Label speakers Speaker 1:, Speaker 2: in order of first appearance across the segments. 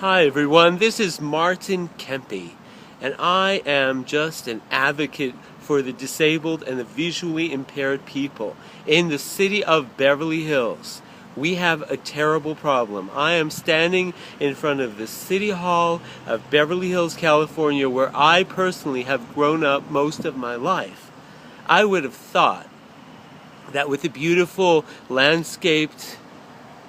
Speaker 1: Hi everyone, this is Martin Kempe, and I am just an advocate for the disabled and the visually impaired people in the city of Beverly Hills. We have a terrible problem. I am standing in front of the City Hall of Beverly Hills, California, where I personally have grown up most of my life. I would have thought that with the beautiful landscaped,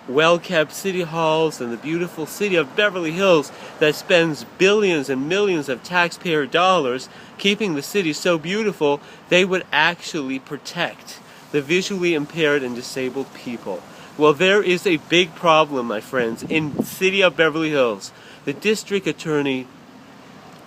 Speaker 1: well-kept city halls and the beautiful city of Beverly Hills that spends billions and millions of taxpayer dollars keeping the city so beautiful, they would actually protect the visually impaired and disabled people. Well, there is a big problem, my friends, in the city of Beverly Hills. The district attorney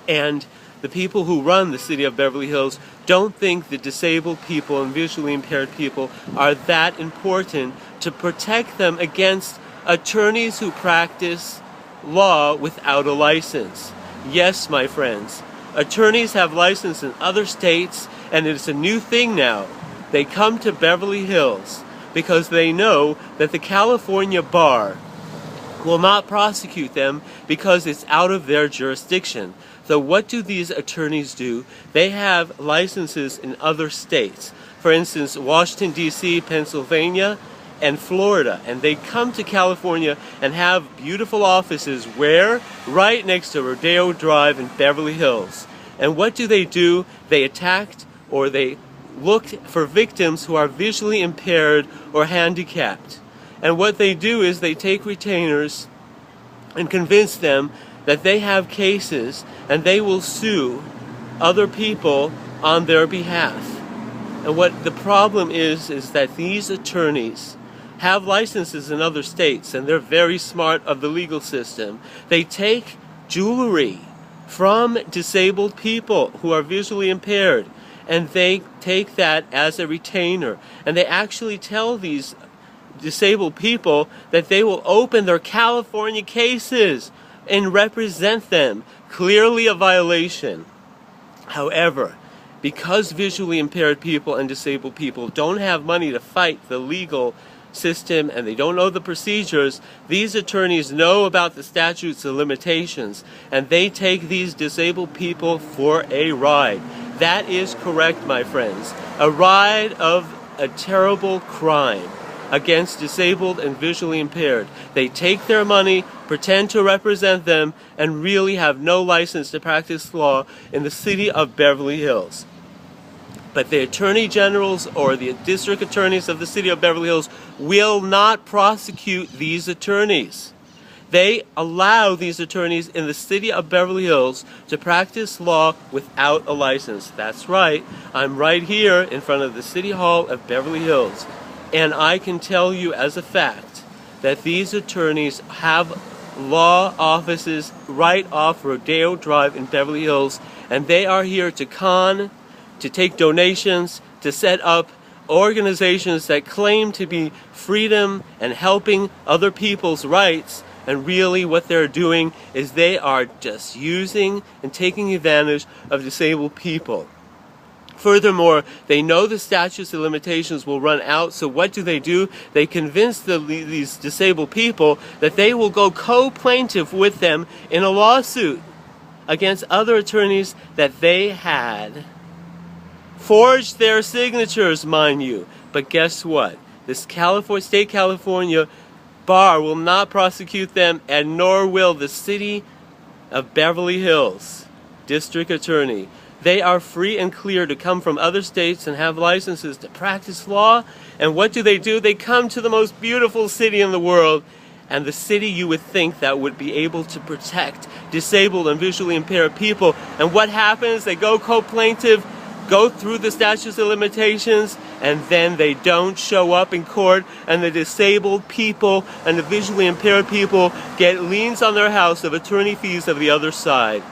Speaker 1: and the people who run the city of Beverly Hills don't think that disabled people and visually impaired people are that important to protect them against attorneys who practice law without a license. Yes, my friends, attorneys have license in other states, and it's a new thing now. They come to Beverly Hills because they know that the California bar will not prosecute them because it's out of their jurisdiction. So what do these attorneys do? They have licenses in other states. For instance, Washington, D.C., Pennsylvania, and Florida. And they come to California and have beautiful offices where? Right next to Rodeo Drive in Beverly Hills. And what do? They attacked or they look for victims who are visually impaired or handicapped. And what they do is they take retainers and convince them that they have cases and they will sue other people on their behalf. And what the problem is that these attorneys have licenses in other states and they're very smart of the legal system. They take jewelry from disabled people who are visually impaired and they take that as a retainer. And they actually tell these disabled people that they will open their California cases and represent them. Clearly a violation. However, because visually impaired people and disabled people don't have money to fight the legal system and they don't know the procedures, these attorneys know about the statutes of limitations and they take these disabled people for a ride. That is correct, my friends. A ride of a terrible crime against disabled and visually impaired. They take their money, pretend to represent them, and really have no license to practice law in the city of Beverly Hills. But the attorney generals or the district attorneys of the city of Beverly Hills will not prosecute these attorneys. They allow these attorneys in the city of Beverly Hills to practice law without a license. That's right. I'm right here in front of the City Hall of Beverly Hills. And I can tell you as a fact that these attorneys have law offices right off Rodeo Drive in Beverly Hills, and they are here to take donations, to set up organizations that claim to be freedom and helping other people's rights. And really what they're doing is they are just using and taking advantage of disabled people. Furthermore, they know the statutes of limitations will run out, so what do? They convince these disabled people that they will go co-plaintiff with them in a lawsuit against other attorneys that they had forged their signatures, mind you. But guess what? This state California bar will not prosecute them, and nor will the city of Beverly Hills district attorney. They are free and clear to come from other states and have licenses to practice law. And what do? They come to the most beautiful city in the world, and the city you would think that would be able to protect disabled and visually impaired people. And what happens? They go co-plaintiff, go through the statutes of limitations, and then they don't show up in court, and the disabled people and the visually impaired people get liens on their house of attorney fees of the other side.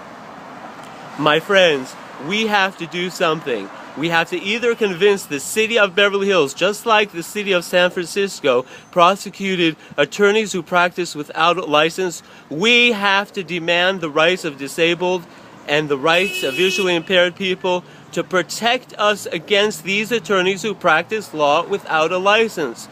Speaker 1: My friends, we have to do something. We have to either convince the city of Beverly Hills, just like the city of San Francisco prosecuted attorneys who practice without a license. We have to demand the rights of disabled and the rights of visually impaired people to protect us against these attorneys who practice law without a license.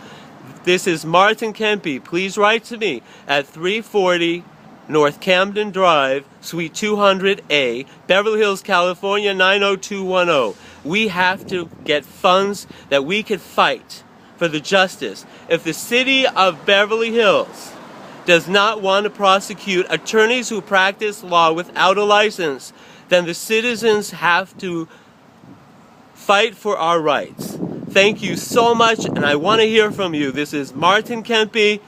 Speaker 1: This is Martin Kempe. Please write to me at 340 North Camden Drive, Suite 200A, Beverly Hills, California 90210. We have to get funds that we could fight for the justice. If the city of Beverly Hills does not want to prosecute attorneys who practice law without a license, then the citizens have to fight for our rights. Thank you so much, and I want to hear from you. This is Martin Kempe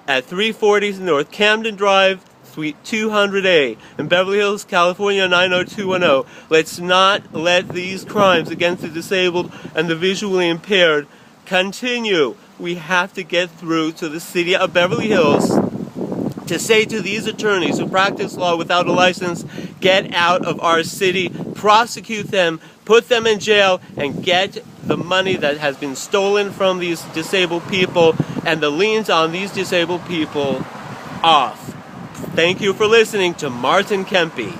Speaker 1: at 340 North Camden Drive, Suite 200A in Beverly Hills, California 90210. Let's not let these crimes against the disabled and the visually impaired continue. We have to get through to the city of Beverly Hills to say to these attorneys who practice law without a license, get out of our city, prosecute them, put them in jail, and get the money that has been stolen from these disabled people and the liens on these disabled people off. Thank you for listening to Martin Kempe.